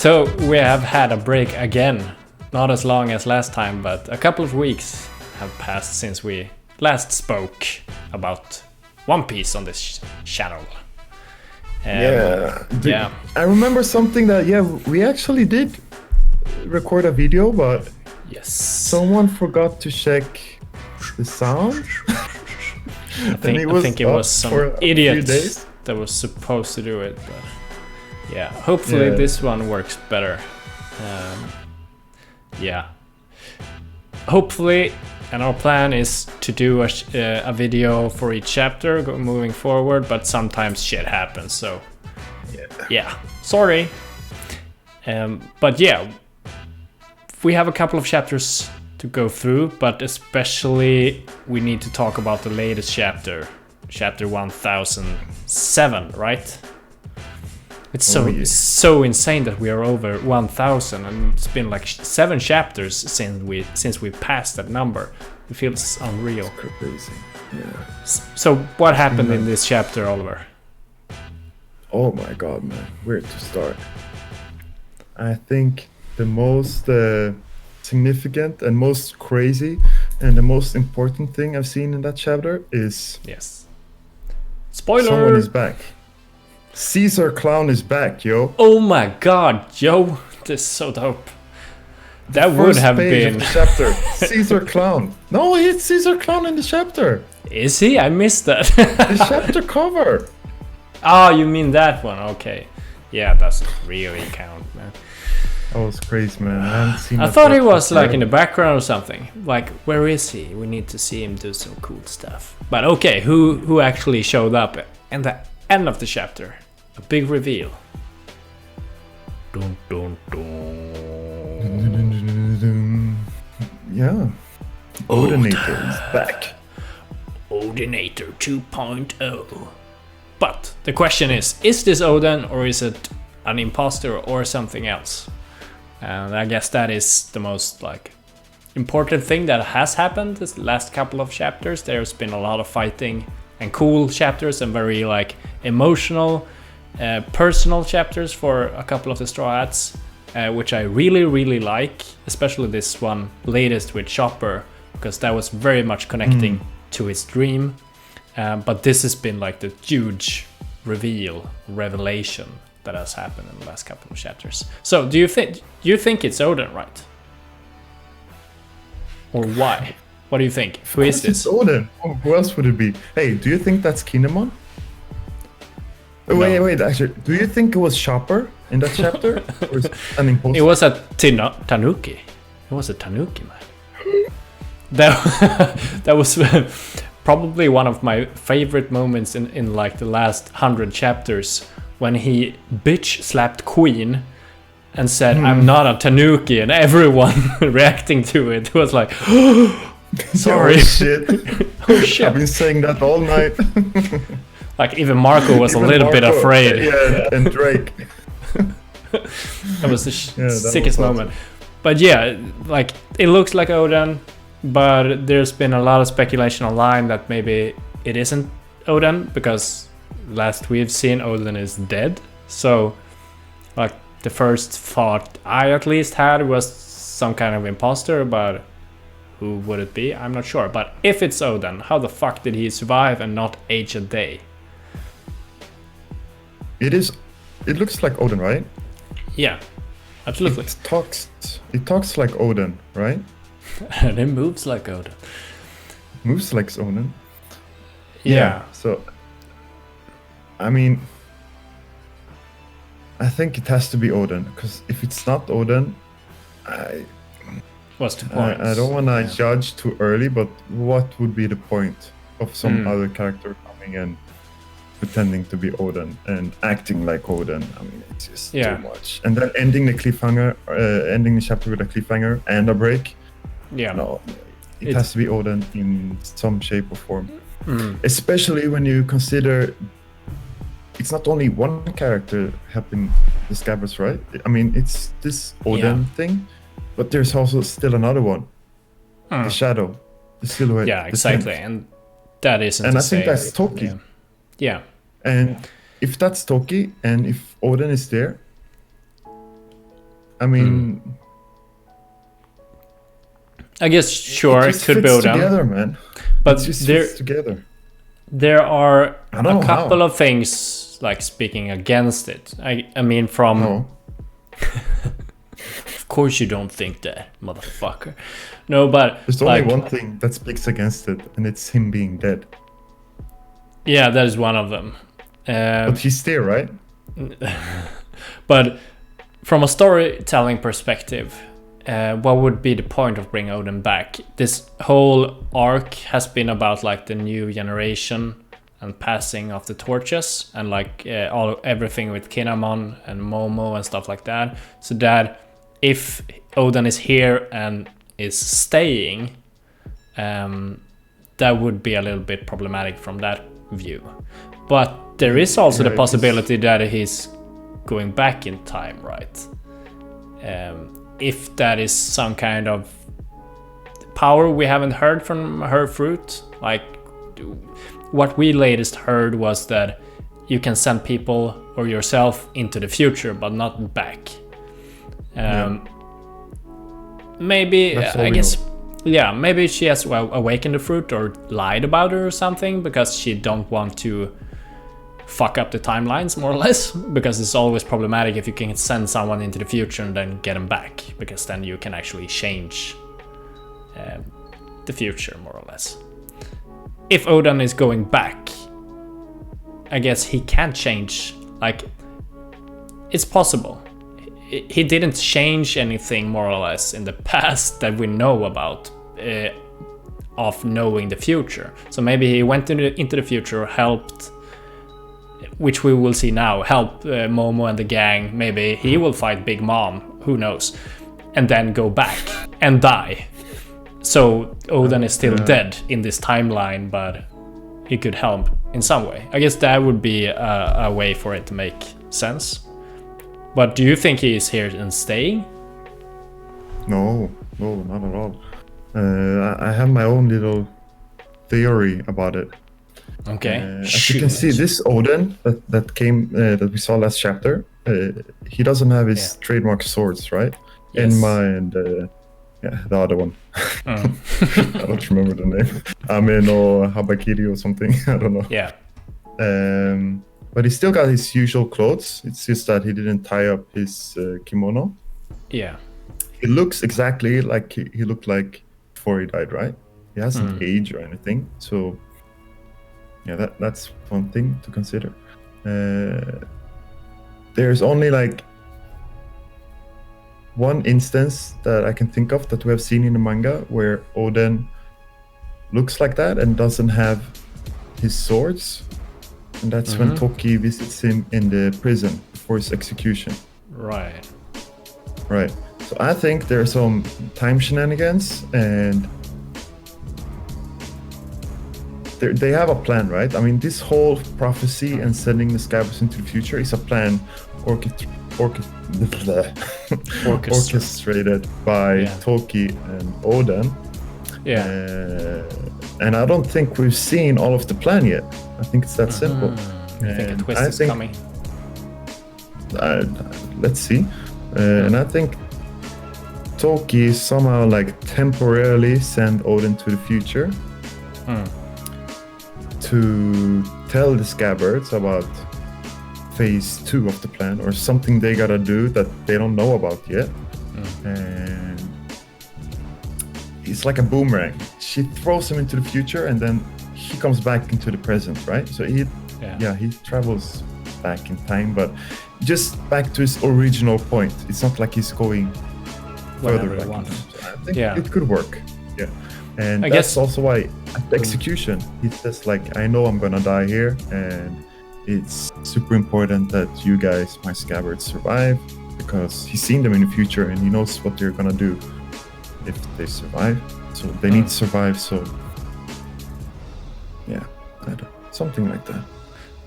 So we have had a break again. Not as long as last time, but a couple of weeks have passed since we last spoke about One Piece on this channel. Yeah. I remember something that, we actually did record a video, but yes, someone forgot to check the sound. I think it was some idiot that was supposed to do it, but yeah, hopefully this one works better. Hopefully, and our plan is to do a video for each chapter moving forward, but sometimes shit happens, so yeah, sorry. But yeah, we have a couple of chapters to go through, but especially we need to talk about the latest chapter 1007, right? It's so insane that we are over 1000, and it's been like 7 chapters since we passed that number. It feels unreal. It's crazy. Yeah. So what happened in this chapter, Oliver? Oh my god, man, where to start? I think the most significant and most crazy and the most important thing I've seen in that chapter is spoiler. Someone is back. Caesar Clown is back, yo. Oh my god, yo, this is so dope. That would have been the chapter. Caesar Clown. No, it's Caesar Clown in the chapter. Is he? I missed that. The chapter cover. Oh, you mean that one? Okay. Yeah, doesn't really count, man. That was crazy, man. I haven't seen I thought he was like in the background or something. Like, where is he? We need to see him do some cool stuff. But okay, who actually showed up in the end of the chapter? A big reveal. Dun, dun, dun. Yeah. Odenator is back. Odenator 2.0. But the question is this Oden, or is it an imposter or something else? And I guess that is the most important thing that has happened this last couple of chapters. There's been a lot of fighting and cool chapters and very emotional, personal chapters for a couple of the Straw Hats, which I really like, especially this one latest with Chopper, because that was very much connecting to his dream. But this has been like the huge revelation that has happened in the last couple of chapters. So do you think it's Oden, right? Or why? What do you think? Who is this? It's Oden. Oh, who else would it be? Hey, do you think that's Kinemon? No. Wait, actually, do you think it was Chopper in that chapter? Or is it an imposter? It was a Tanuki. It was a Tanuki, man. That was probably one of my favorite moments in like the last 100 chapters, when he bitch slapped Queen and said, "I'm not a Tanuki," and everyone reacting to it was like, sorry. Oh shit. Oh shit. I've been saying that all night. Like even Marco was a little bit afraid. Yeah, and Drake. That was the sickest moment. But yeah, like it looks like Oden, but there's been a lot of speculation online that maybe it isn't Oden, because last we've seen Oden is dead. So like the first thought I at least had was some kind of imposter, but who would it be? I'm not sure. But if it's Oden, how the fuck did he survive and not age a day? It looks like Oden, right? Yeah, absolutely. It talks like Oden, right? And it moves like Oden. Moves like Oden. Yeah. So, I mean, I think it has to be Oden, because if it's not Oden, what's the point? I don't want to judge too early, but what would be the point of some other character coming in, pretending to be Oden and acting like Oden? I mean, it's just too much. And then ending the chapter with a cliffhanger and a break. Yeah. No, it has to be Oden in some shape or form. Especially when you consider it's not only one character helping the Scabbards, right? I mean, it's this Oden thing, but there's also still another one. The shadow, the silhouette. Yeah, exactly. And that isn't and I think that's Toki. Yeah. And if that's Toki, and if Oden is there, I mean, I guess sure it just could be fits Oden, together, man. but It just there fits together. there are I don't know a couple how. of things like speaking against it. I mean from No. Of course you don't think that, motherfucker. No, but There's only like, one thing that speaks against it, and it's him being dead. yeah, that is one of them. But he's there, right? But from a storytelling perspective, what would be the point of bringing Oden back? This whole arc has been about like the new generation and passing of the torches and like everything with Kinnamon and Momo and stuff like that. So that if Oden is here and is staying, that would be a little bit problematic from that view. But there is also the possibility that he's going back in time, right? If that is some kind of power we haven't heard from her fruit, like what we latest heard was that you can send people or yourself into the future but not back. Maybe I guess maybe she has awakened the fruit or lied about it or something because she don't want to fuck up the timelines, more or less, because it's always problematic if you can send someone into the future and then get them back, because then you can actually change the future, more or less. If Oden is going back, I guess he can change, like, it's possible. He didn't change anything, more or less, in the past that we know about of knowing the future. So maybe he went into the future, helped, which we will see now, help Momo and the gang. Maybe he will fight Big Mom, who knows, and then go back and die. So Oden is still dead in this timeline, but he could help in some way. I guess that would be a way for it to make sense. But do you think he is here and staying? No, not at all. I have my own little theory about it. Okay. As you can see, this Oden that came that we saw last chapter, he doesn't have his trademark swords, right? Yes. Enma and the other one. I don't remember the name. Amen or Habakiri or something. I don't know. Yeah. But he still got his usual clothes. It's just that he didn't tie up his kimono. Yeah. He looks exactly like he looked like before he died, right? He hasn't aged or anything. So yeah, that's one thing to consider. There's only like one instance that I can think of that we have seen in the manga where Oden looks like that and doesn't have his swords. And that's when Toki visits him in the prison before his execution. Right. Right. So I think there's some time shenanigans and they have a plan, right? I mean, this whole prophecy and sending the scabbards into the future is a plan orchestrated by Toki and Oden. Yeah. And I don't think we've seen all of the plan yet. I think it's that simple. You think a twist is coming? Let's see. And I think Toki somehow like temporarily send Oden to the future to tell the scabbards about phase 2 of the plan or something they gotta do that they don't know about yet. And it's like a boomerang. She throws him into the future and then he comes back into the present, right? So he travels back in time, but just back to his original point. It's not like he's going further back in time. So I think it could work. Yeah. And I guess also why at the execution, he says like, I know I'm gonna die here and it's super important that you guys, my scabbards, survive because he's seen them in the future and he knows what they're gonna do if they survive. So they need to survive, so yeah, something like that.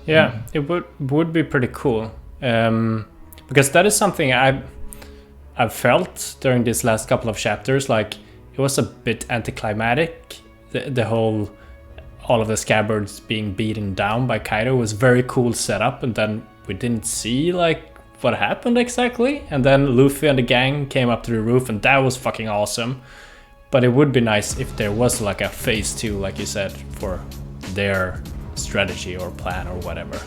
Yeah, it would be pretty cool. Because that is something I've felt during these last couple of chapters, like it was a bit anticlimactic. The whole all of the scabbards being beaten down by Kaido was very cool setup, and then we didn't see like what happened exactly. And then Luffy and the gang came up to the roof, and that was fucking awesome. But it would be nice if there was like a phase 2, like you said, for their strategy or plan or whatever,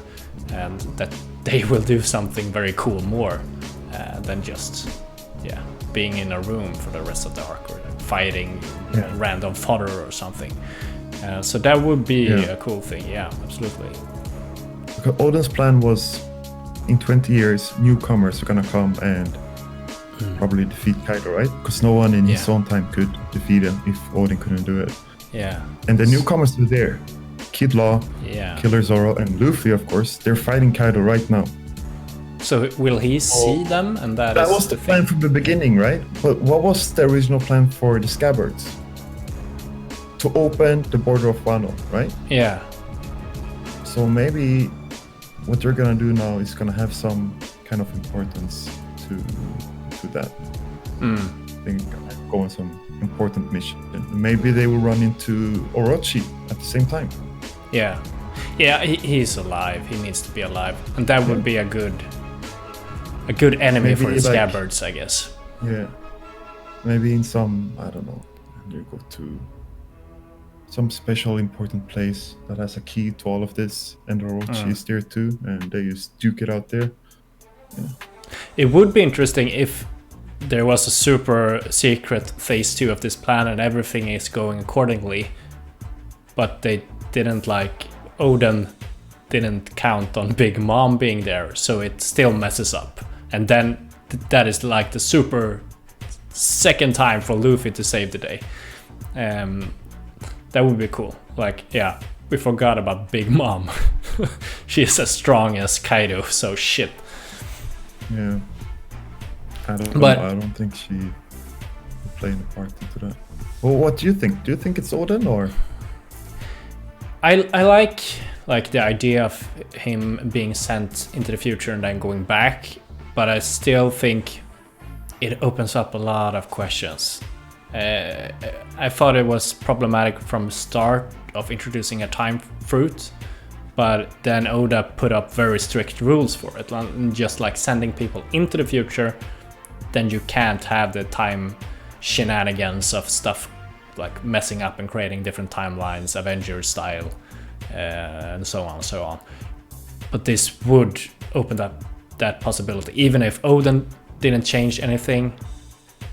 and that they will do something very cool more than just being in a room for the rest of the arc, or like fighting random fodder or something. So that would be a cool thing. Yeah, absolutely. Because Oden's plan was, in 20 years, newcomers are gonna come and probably defeat Kaido, right? Because no one in his own time could defeat him if Oden couldn't do it. Yeah. And the newcomers were there. Kid Law, Killer Zoro, and Luffy, of course. They're fighting Kaido right now. So will he see them? And that was the plan from the beginning, right? But what was the original plan for the Scabbards? To open the border of Wano, right? Yeah. So maybe what they're gonna do now is gonna have some kind of importance to that. They're gonna go on some important mission. Maybe they will run into Orochi at the same time. Yeah, he's alive. He needs to be alive, and that would be a good enemy for the Scabbards, I guess. Yeah, maybe in some, I don't know, you go to some special important place that has a key to all of this, and Orochi is there too, and they just duke it out there. Yeah. It would be interesting if there was a super secret phase 2 of this plan and everything is going accordingly, but they didn't, like, Oden didn't count on Big Mom being there, so it still messes up. And then that is like the super second time for Luffy to save the day. That would be cool. Like, we forgot about Big Mom. She's as strong as Kaido, so shit. Yeah. I don't think she would play a part into that. Well, what do you think? Do you think it's Oden, or? I like the idea of him being sent into the future and then going back, but I still think it opens up a lot of questions. I thought it was problematic from the start of introducing a time fruit, but then Oda put up very strict rules for it, just like sending people into the future. Then you can't have the time shenanigans of stuff like messing up and creating different timelines, Avengers style, and so on and so on. But this would open up that possibility. Even if Oden didn't change anything,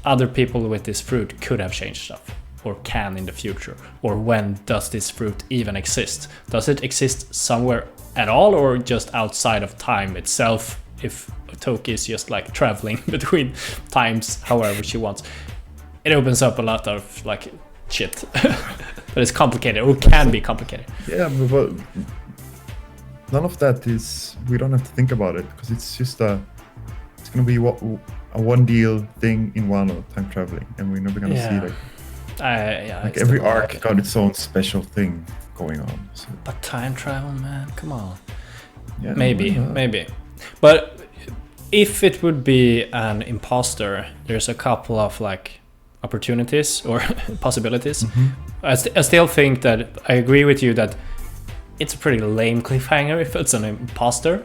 other people with this fruit could have changed stuff, or can in the future. Or when does this fruit even exist? Does it exist somewhere at all, or just outside of time itself, if Toki is just like traveling between times however she wants? It opens up a lot of like shit. But it's complicated, or can be complicated. Yeah, but none of that is, we don't have to think about it, because it's just it's gonna be a one deal thing in Wano, time traveling, and we're never gonna see like every arc got its own special thing going on. So. But time travel, man, come on. Yeah, maybe. But if it would be an imposter, there's a couple of like opportunities or possibilities. I still think that I agree with you that it's a pretty lame cliffhanger if it's an imposter.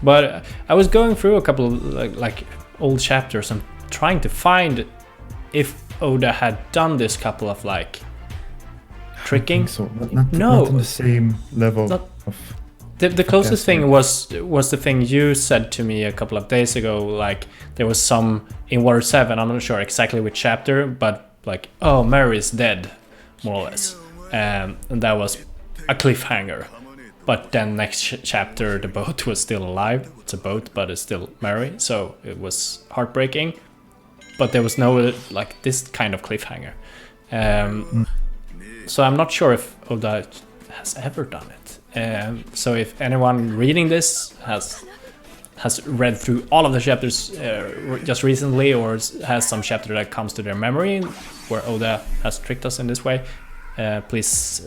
But I was going through a couple of like old chapters and trying to find if Oda had done this couple of like tricking. So not on the same level of. The closest thing was the thing you said to me a couple of days ago. Like there was some in Water 7. I'm not sure exactly which chapter, but like, oh, Mary is dead, more or less, and that was a cliffhanger. But then next chapter, the boat was still alive. It's a boat, but it's still Mary, so it was heartbreaking. But there was no like this kind of cliffhanger. So I'm not sure if Oda has ever done it. So if anyone reading this has read through all of the chapters just recently, or has some chapter that comes to their memory where Oda has tricked us in this way, please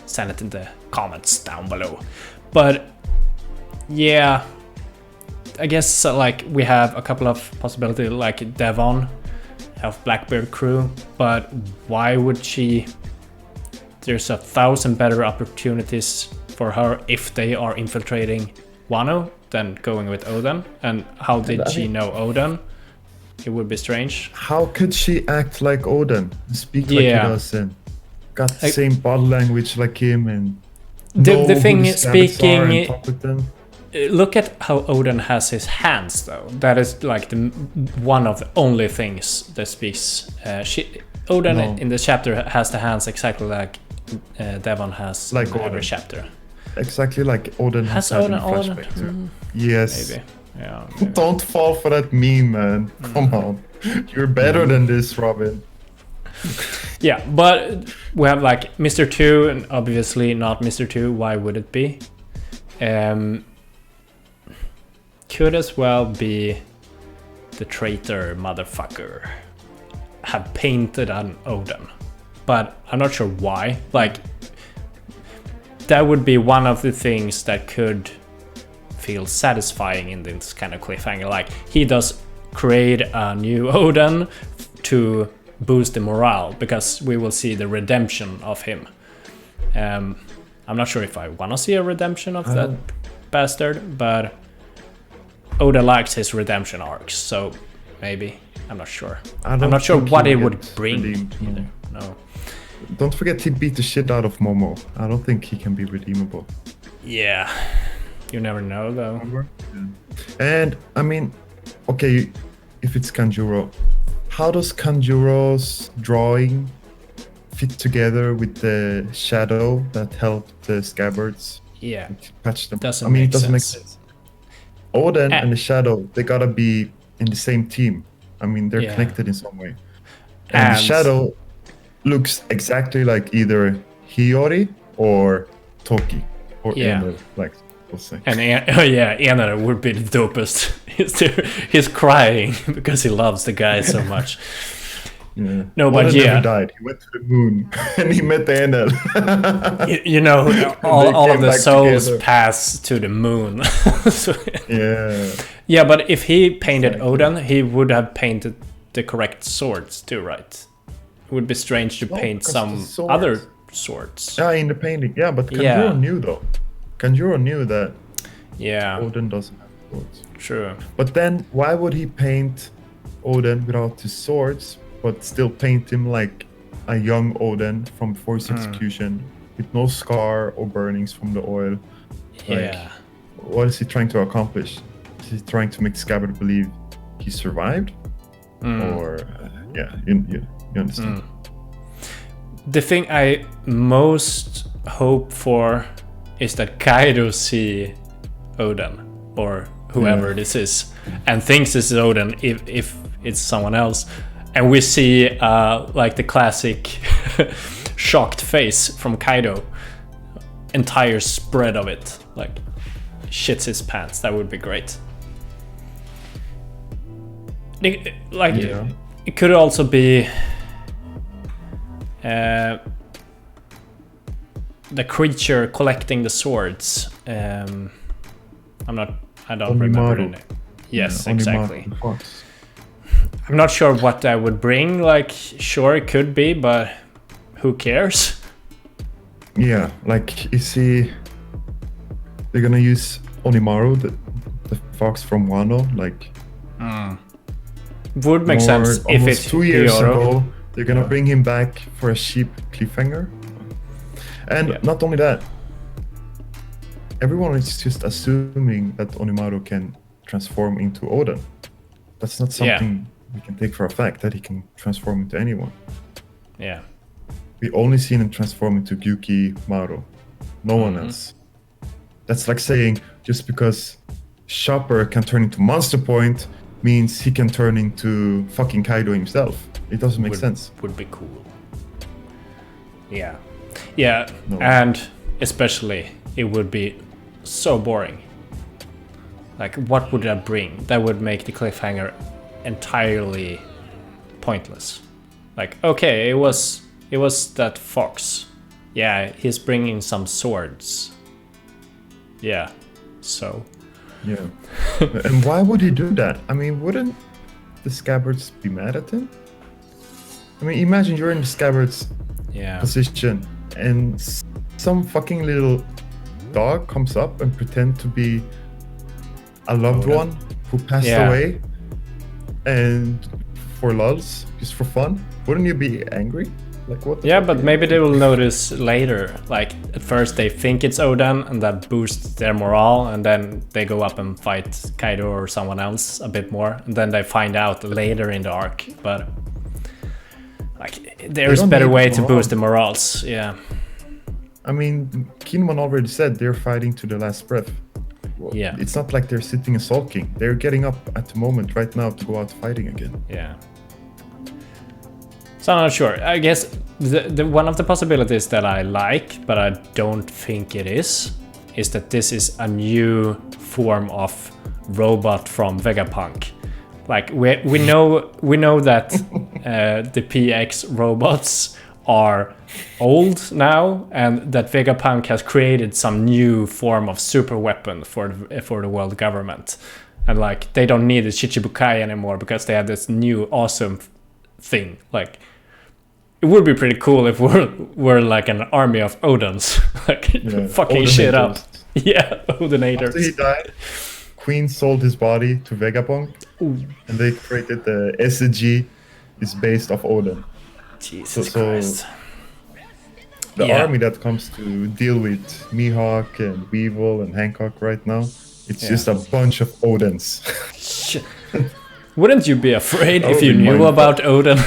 send it in the comments down below. But yeah, I guess like we have a couple of possibilities, like Devon of Blackbeard crew, but why would she? There's 1,000 better opportunities for her if they are infiltrating Wano, than going with Oden. And how did she know Oden? It would be strange. How could she act like Oden, speak like he does, and got the same body language like him, and the thing is, speaking, and talk with them? Look at how Oden has his hands, though. That is like one of the only things that speaks. Oden in this chapter has the hands exactly like Devon has like in every Oden. chapter. Exactly like Oden has had in flashback too. Yes. Maybe. Yeah. Don't fall for that meme, man. Come on. You're better than this, Robin. Yeah, but we have like Mr. 2 and obviously not Mr. 2. Why would it be? Could as well be the traitor motherfucker have painted on Oden, but I'm not sure why. Like, that would be one of the things that could feel satisfying in this kind of cliffhanger. Like, he does create a new Oden to boost the morale, because we will see the redemption of him. I'm not sure if I want to see a redemption of that bastard, but Oda likes his redemption arcs, so maybe. I'm not sure. I'm not sure what it would bring either. No. Don't forget he beat the shit out of Momo. I don't think he can be redeemable. Yeah. You never know, though. And, I mean, okay, if it's Kanjuro, how does Kanjuro's drawing fit together with the shadow that helped the scabbards patch them? It doesn't make sense. Oden and the shadow, they gotta be in the same team. I mean, they're connected in some way. And the shadow looks exactly like either Hiyori or Toki. Or Eno, like we'll say. And Eno would be the dopest. He's crying because he loves the guy so much. Yeah. No, but never died. He went to the moon and he met the Enel. You know, all of the souls together. Pass to the moon. So, yeah, but if he painted Oden, he would have painted the correct swords too, right? It would be strange to paint some other swords. Yeah, in the painting. Yeah, but Kanjuro knew though. Kanjuro knew that Oden doesn't have swords. True. But then why would he paint Oden without his swords, but still paint him like a young Oden from before his execution, with no scar or burnings from the oil? Like, what is he trying to accomplish? Is he trying to make Scabbard believe he survived? Or, you understand. The thing I most hope for is that Kaido see Oden, or whoever this is, and thinks this is Oden if it's someone else. And we see like the classic shocked face from Kaido. Entire spread of it. Like, shits his pants. That would be great. It could also be the creature collecting the swords. I don't remember the name. Yes, exactly. I'm not sure what that would bring. Like, sure, it could be, but who cares? Yeah, like, you see, they're gonna use Onimaru, the fox from Wano, like... Would make sense if it's 2 years ago. They're gonna bring him back for a sheep cliffhanger. And not only that, everyone is just assuming that Onimaru can transform into Oden. That's not something we can take for a fact, that he can transform into anyone. Yeah. We only seen him transform into Gyuki Maru. No one else. That's like saying just because Chopper can turn into Monster Point means he can turn into fucking Kaido himself. It doesn't make sense. Would be cool. Yeah. Yeah, and especially it would be so boring. Like, what would that bring? That would make the cliffhanger entirely pointless. Like, okay, it was that fox. Yeah, he's bringing some swords. Yeah, so. Yeah. And why would he do that? I mean, wouldn't the Scabbards be mad at him? I mean, imagine you're in the Scabbards position and some fucking little dog comes up and pretend to be a loved Oden. one who passed Yeah. away, and for lulz, just for fun, wouldn't you be angry? Like what? Yeah, but maybe they will notice later. Like at first they think it's Oden, and that boosts their morale, and then they go up and fight Kaido or someone else a bit more, and then they find out later in the arc. But like, there's don't better need way the to morale. boost the morals. Yeah, I mean, Kinemon already said they're fighting to the last breath. Well, Yeah. It's not like they're sitting and sulking. They're getting up at the moment right now to go out fighting again. yeah. So I'm not sure. I guess the one of the possibilities that I like, but I don't think it is that this is a new form of robot from Vegapunk. Like we know that the PX robots are old now, and that Vegapunk has created some new form of super weapon for the world government, and like they don't need the Shichibukai anymore because they have this new awesome thing. Like it would be pretty cool if we're like an army of Odens, like fucking shit up. Odenators. Yeah, Odenators. After he died, Queen sold his body to Vegapunk, and they created the SG is based off Oden. Jesus So- Christ. The Yeah. army that comes to deal with Mihawk and Weevil and Hancock right now, it's just a bunch of Odens. Shit. Wouldn't you be afraid That if would you be knew mindfuck. about Oden?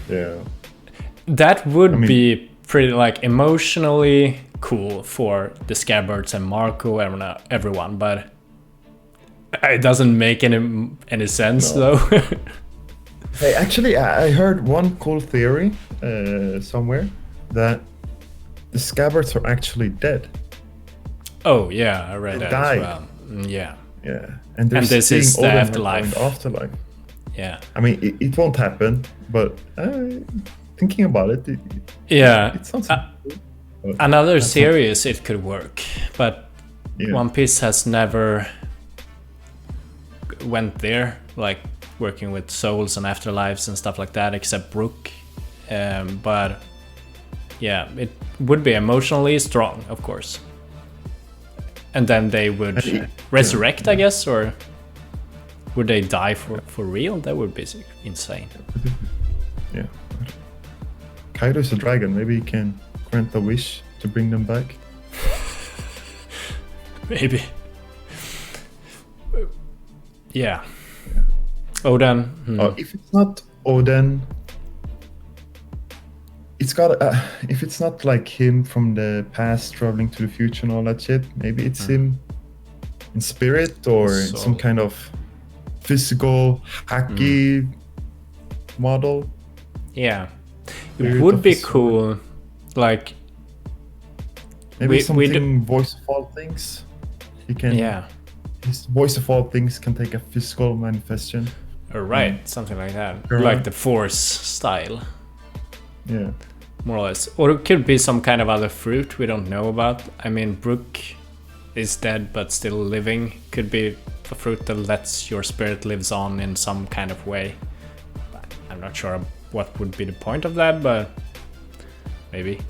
Yeah. That would I mean- be pretty like emotionally cool for the Scabbards and Marco and everyone, but it doesn't make any sense No. though. Hey, actually, I heard one cool theory somewhere that the Scabbards are actually dead. Oh yeah, I read They that died. as well. Yeah, Yeah, and they're And this seeing is the Oden afterlife. in the afterlife. yeah, I mean, it won't happen, but thinking about it, yeah. it sounds. But Another that's not- series it could work, but yeah. One Piece has never went there, like working with souls and afterlives and stuff like that, except Brook. But yeah, it would be emotionally strong, of course. And then they would And it- resurrect, I guess, or would they die for real? That would be insane. Yeah. Kaido's a dragon. Maybe he can grant a wish to bring them back. Maybe. Yeah. Oden. If it's not Oden, it's got. If it's not like him from the past traveling to the future and all that shit, maybe it's him in spirit or in some kind of physical hacky model. Yeah. It Spirit would of be the sword. cool. Like, Maybe We something voice of all things. He can. yeah. His voice of all things can take a physical manifestation. Right, something like that. You're Like right. the Force style, Yeah. more or less. Or it could be some kind of other fruit we don't know about. I mean, Brook is dead but still living. Could be a fruit that lets your spirit lives on in some kind of way. I'm not sure what would be the point of that, but maybe.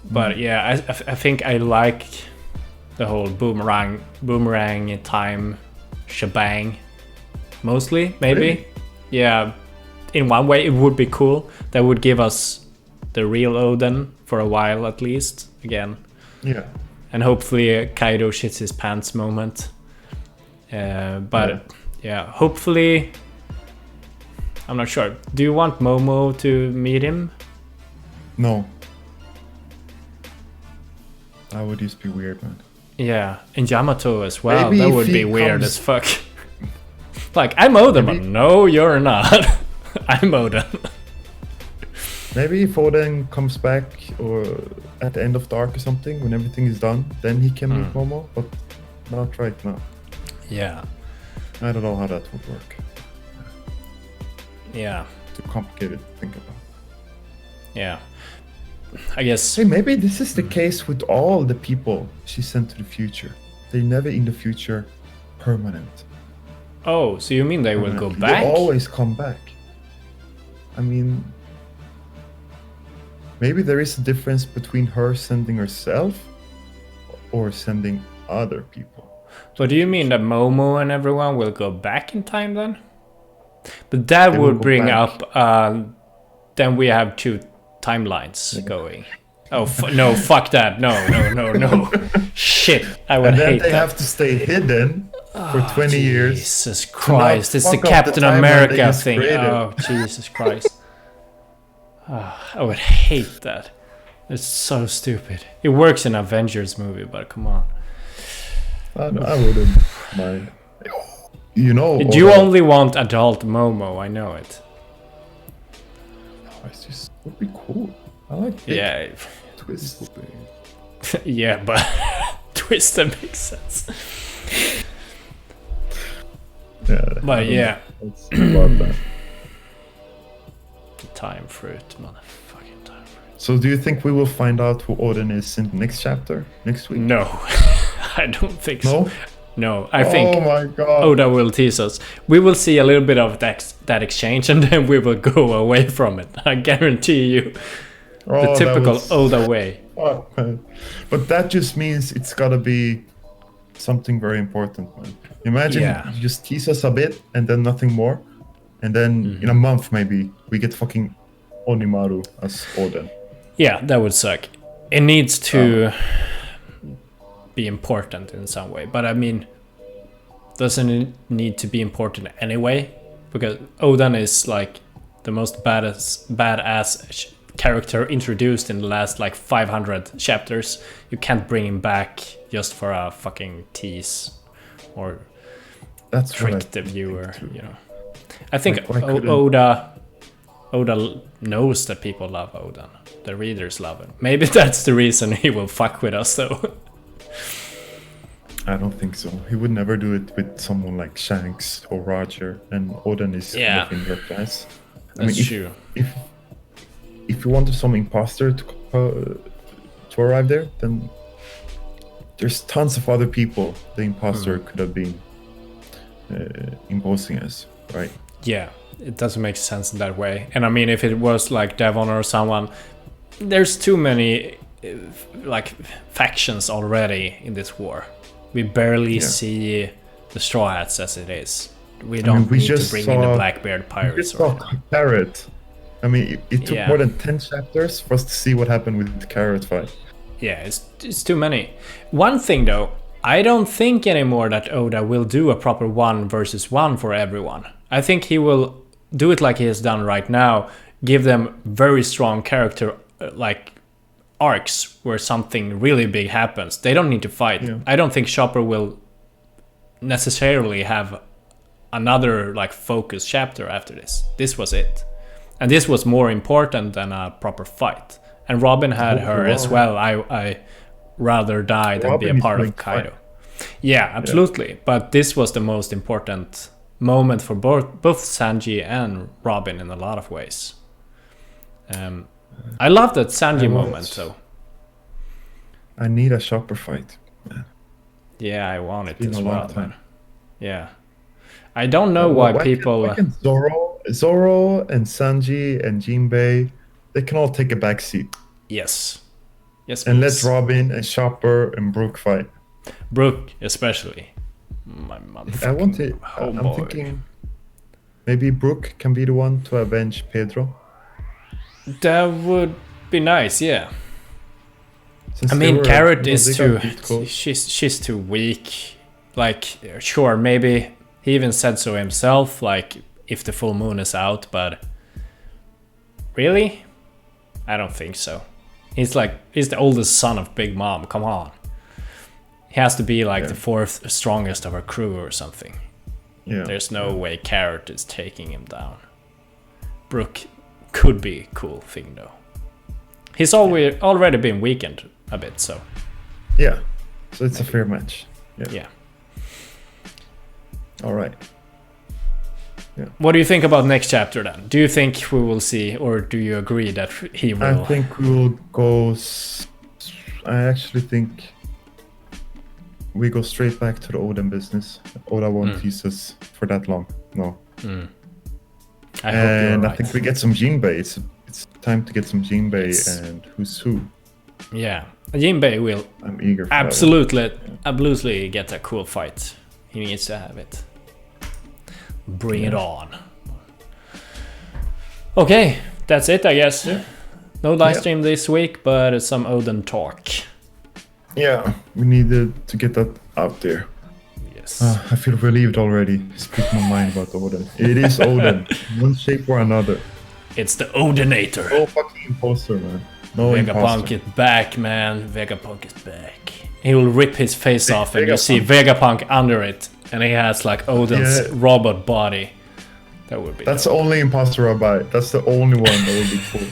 But yeah, I think I like the whole boomerang time shebang mostly, maybe. Really? Yeah, in one way it would be cool. That would give us the real Oden for a while at least again, Yeah. and hopefully a Kaido shits his pants moment. But yeah, hopefully. I'm not sure. Do you want Momo to meet him? No. That would just be weird, man. Yeah, and Yamato as well. Maybe That if would he be weird comes- as fuck. Like, I'm Oden, but Maybe- no, you're not. I'm Oden. Maybe if Oden comes back or at the end of the arc or something, when everything is done, then he can meet Momo, but not right now. Yeah, I don't know how that would work. yeah, Too complicated to think about. yeah. I guess. Hey, maybe this is the case with all the people she sent to the future. They're never in the future permanent. Oh, so you mean they will go Permanently. back? They always come back. I mean, maybe there is a difference between her sending herself or sending other people. But do you mean that Momo and everyone will go back in time then? But that They will would go bring back. up. Then we have two timelines going. Oh no! Fuck that! No! Shit! I would And then hate they that. have to stay hidden for 20 years. Jesus Christ! It's the fuck up the Captain timeline America they just thing. created. Oh Jesus Christ! I would hate that. It's so stupid. It works in Avengers movie, but come on. I wouldn't mind. You know, You Oda- only want adult Momo. I know it. It's just would be cool. I like big Yeah. twists. Yeah, but twist that makes sense. Yeah, But yeah, it's about that. time fruit, motherfucking time fruit. So, do you think we will find out who Oden is in the next chapter next week? No, I don't think so. No. No, I think Oh my god. Oda will tease us. We will see a little bit of that exchange, and then we will go away from it. I guarantee you, the Oh, that typical was- Oda way. Oh, man. But that just means it's gotta be something very important, man. Imagine Yeah. you just tease us a bit and then nothing more. And then in a month maybe we get fucking Onimaru as Oden. Yeah, that would suck. It needs to be important in some way, but I mean, doesn't it need to be important anyway? Because Oden is like the most badass character introduced in the last like 500 chapters. You can't bring him back just for a fucking tease or That's what I trick the viewer, you know. I think Like, why couldn't- Oda knows that people love Oden. The readers love him. Maybe that's the reason he will fuck with us though. I don't think so. He would never do it with someone like Shanks or Roger, and Oden is Yeah. in their class. That's true. If you wanted some imposter to arrive there, then there's tons of other people the imposter could have been imposing us, right? Yeah, it doesn't make sense in that way. And I mean, if it was like Devon or someone, there's too many like factions already in this war. We barely see the Straw Hats as it is. We don't we need to just bring in the saw- Blackbeard We pirates. just saw Carrot. I mean, it took Yeah. more than 10 chapters for us to see what happened with the Carrot fight. Yeah, it's too many. One thing though, I don't think anymore that Oda will do a proper 1 versus 1 for everyone. I think he will do it like he has done right now, give them very strong character like arcs where something really big happens. They don't need to fight. Yeah. I don't think Chopper will necessarily have another like focus chapter after this. This was it. And this was more important than a proper fight. And Robin had her as well. I rather die than be a Robin is part of doing fine. Kaido. Yeah, absolutely. But this was the most important moment for both Sanji and Robin in a lot of ways. I love that Sanji moment though. I need a Chopper fight. Yeah, I want it Been as a well. long time. Man. Yeah. I don't know why Why people... can Zoro and Sanji and Jinbei, they can all take a back seat. Yes. Yes, And let please. Robin and Chopper and Brook fight. Brooke especially. My motherfucking I want it. I'm homeboy. thinking maybe Brook can be the one to avenge Pedro. That would be nice, yeah. Since I they mean, were- Carrot they is got too... beat close. She's too weak. Like, sure, maybe he even said so himself, like, if the full moon is out, but... Really? I don't think so. He's the oldest son of Big Mom, come on. He has to be like the 4th strongest of our crew or something. Yeah. There's no way Carrot is taking him down. Brook could be a cool thing though. He's already been weakened a bit, so Yeah. So it's a fair match. yeah. All right. What do you think about next chapter then? Do you think we will see, or do you agree that he will? I think we will go. I actually think we go straight back to the Oden business. Oda won't tease us for that long. No. I hope And you're I right. think we get some Jinbei. It's time to get some Jinbei It's- and who's who. Yeah, Jinbei will I'm eager for that absolutely get a cool fight. He needs to have it. Bring it on. Okay, that's it, I guess. Yeah. No live stream this week, but some Oden talk. Yeah, we needed to get that out there. Yes. I feel relieved already. Speak my mind about Oden. It is Oden, one shape or another. It's the Odenator. No fucking imposter, man. No Vegapunk imposter. is back, man. Vegapunk is back. He will rip his face off and you Vegapunk. see Vegapunk under it. And he has like Oden's robot body. That would be That's the only imposter I buy. That's the only one that would be cool.